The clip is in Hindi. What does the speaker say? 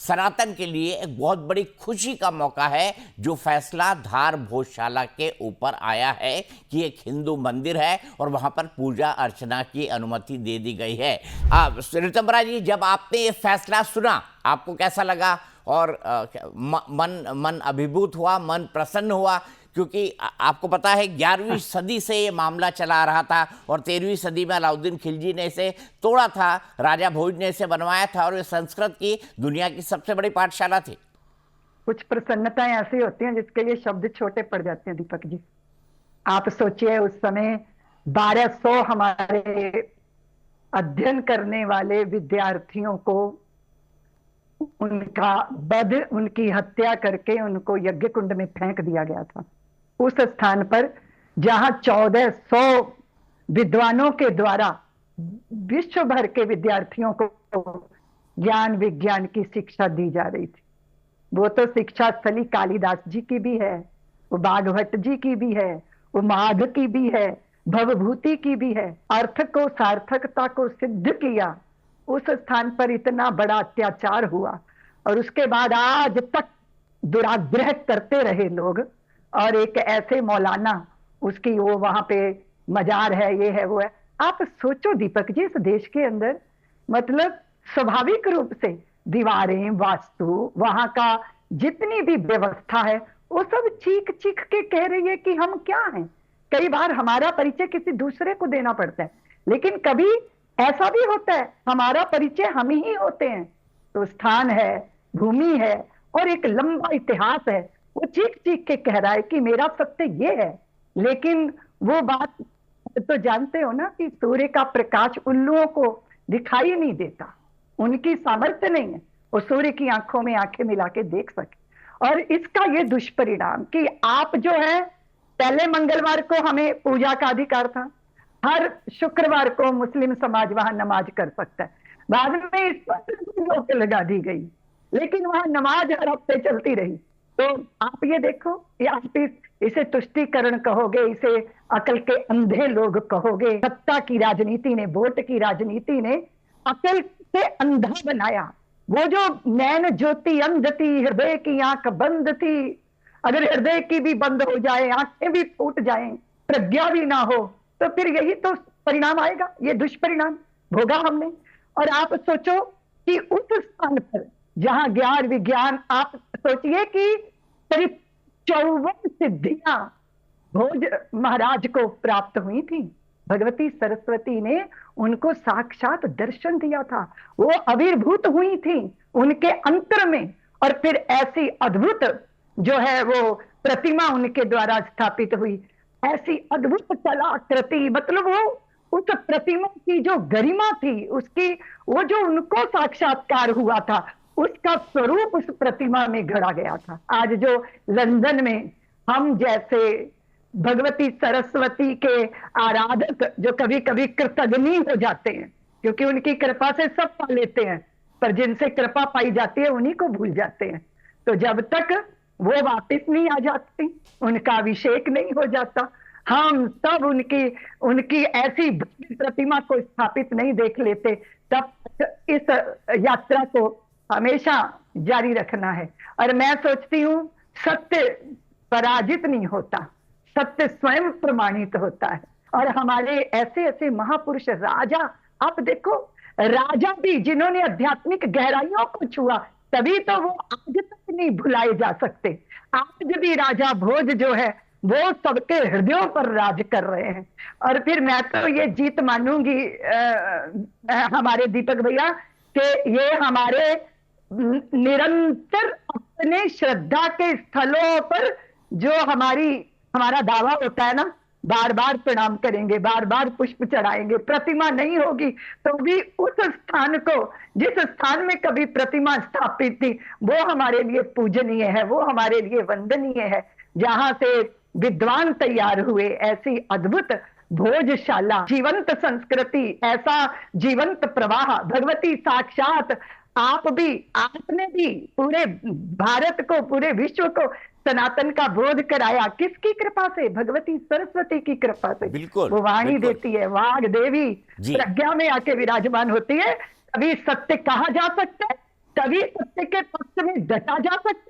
सनातन के लिए एक बहुत बड़ी खुशी का मौका है जो फैसला धार भोजशाला के ऊपर आया है कि एक हिंदू मंदिर है और वहां पर पूजा अर्चना की अनुमति दे दी गई है। ऋतंबरा जी, जब आपने ये फैसला सुना आपको कैसा लगा और मन अभिभूत हुआ, मन प्रसन्न हुआ? क्योंकि आपको पता है 11वीं सदी से ये मामला चला आ रहा था और 13वीं सदी में अलाउद्दीन खिलजी ने इसे तोड़ा था, राजा भोज ने इसे बनवाया था और ये संस्कृत की दुनिया की सबसे बड़ी पाठशाला थी। कुछ प्रसन्नताएं ऐसी होती हैं जिसके लिए शब्द छोटे पड़ जाते हैं दीपक जी। आप सोचिए उस समय 1200 हमारे अध्ययन करने वाले विद्यार्थियों को उनका वध, उनकी हत्या करके उनको यज्ञ कुंड में फेंक दिया गया था। उस स्थान पर जहां 1400 विद्वानों के द्वारा विश्व भर के विद्यार्थियों को ज्ञान विज्ञान की शिक्षा दी जा रही थी। वो तो शिक्षा स्थली कालिदास जी की भी है, वो बागभट्ट जी की भी है, वो माघ की भी है, भवभूति की भी है। अर्थ को, सार्थकता को सिद्ध किया। उस स्थान पर इतना बड़ा अत्याचार हुआ और उसके बाद आज तक दुराग्रह करते रहे लोग। और एक ऐसे मौलाना, उसकी वो वहां पे मजार है, ये है वो है। आप सोचो दीपक जी, इस देश के अंदर मतलब स्वाभाविक रूप से दीवारें, वास्तु, वहां का जितनी भी व्यवस्था है वो सब चीख चीख के कह रही है कि हम क्या हैं। कई बार हमारा परिचय किसी दूसरे को देना पड़ता है, लेकिन कभी ऐसा भी होता है हमारा परिचय हम ही होते हैं। तो स्थान है, भूमि है और एक लंबा इतिहास है। वो चीख चीख के कह रहा है कि मेरा सत्य ये है। लेकिन वो बात तो जानते हो ना कि सूर्य का प्रकाश उल्लुओं को दिखाई नहीं देता, उनकी सामर्थ्य नहीं है वो सूर्य की आंखों में आंखें मिला के देख सके। और इसका ये दुष्परिणाम कि आप जो है, पहले मंगलवार को हमें पूजा का अधिकार था, हर शुक्रवार को मुस्लिम समाज वहां नमाज कर सकता है। बाद में इस पर रोक लगा दी गई, लेकिन वहां नमाज हर हफ्ते चलती रही। तो आप ये देखो, आप इसे तुष्टीकरण कहोगे, इसे अकल के अंधे लोग कहोगे। सत्ता की राजनीति ने, वोट की राजनीति ने अकल से अंधा बनाया। वो जो नैन ज्योति अंध थी, हृदय की आंख बंद थी। अगर हृदय की भी बंद हो जाए, आंखें भी फूट जाएं, प्रज्ञा भी ना हो, तो फिर यही तो परिणाम आएगा। ये दुष्परिणाम भोगा हमने। और आप सोचो कि उस स्थान पर जहां ज्ञान विज्ञान, आप सोचिए कि करीब 54 सिद्धियां भोज महाराज को प्राप्त हुई थी। भगवती सरस्वती ने उनको साक्षात दर्शन दिया था, वो आविर्भूत हुई थी उनके अंतर में। और फिर ऐसी अद्भुत जो है वो प्रतिमा उनके द्वारा स्थापित हुई, ऐसी अद्भुत कलाकृति। मतलब वो उस प्रतिमा की जो गरिमा थी, उसकी वो जो उनको साक्षात्कार हुआ था, उसका स्वरूप उस प्रतिमा में गढ़ा गया था। आज जो लंदन में हम जैसे भगवती सरस्वती के आराधक जो कभी कभी कृतज्ञ हो जाते हैं, क्योंकि उनकी कृपा से सब पा लेते हैं, पर जिनसे कृपा पाई जाती है उन्हीं को भूल जाते हैं। तो जब तक वो वापस नहीं आ जाती, उनका अभिषेक नहीं हो जाता, हम सब उनकी ऐसी प्रतिमा को स्थापित नहीं देख लेते, तब इस यात्रा को हमेशा जारी रखना है। और मैं सोचती हूँ सत्य पराजित नहीं होता, सत्य स्वयं प्रमाणित होता है। और हमारे ऐसे ऐसे महापुरुष राजा, आप देखो राजा भी जिन्होंने आध्यात्मिक गहराइयों को छुआ, तभी तो वो आज तक नहीं भुलाए जा सकते। आज भी राजा भोज जो है वो सबके हृदयों पर राज कर रहे हैं। और फिर मैं तो ये जीत मानूंगी हमारे दीपक भैया कि ये हमारे निरंतर अपने श्रद्धा के स्थलों पर जो हमारा दावा होता है ना, बार बार प्रणाम करेंगे, बार बार पुष्प चढ़ाएंगे। प्रतिमा नहीं होगी तो भी उस स्थान को, जिस स्थान में कभी प्रतिमा स्थापित थी, वो हमारे लिए पूजनीय है, वो हमारे लिए वंदनीय है। जहां से विद्वान तैयार हुए, ऐसी अद्भुत भोजशाला, जीवंत संस्कृति, ऐसा जीवंत प्रवाह, भगवती साक्षात आपने भी पूरे भारत को, पूरे विश्व को सनातन का बोध कराया। किसकी कृपा से? भगवती सरस्वती की कृपा से। बिल्कुल, वो वाणी बिल्कुल। देती है, वाग देवी प्रज्ञा में आके विराजमान होती है, तभी सत्य कहा जा सकता है, तभी सत्य के पक्ष में डटा जा सकता है।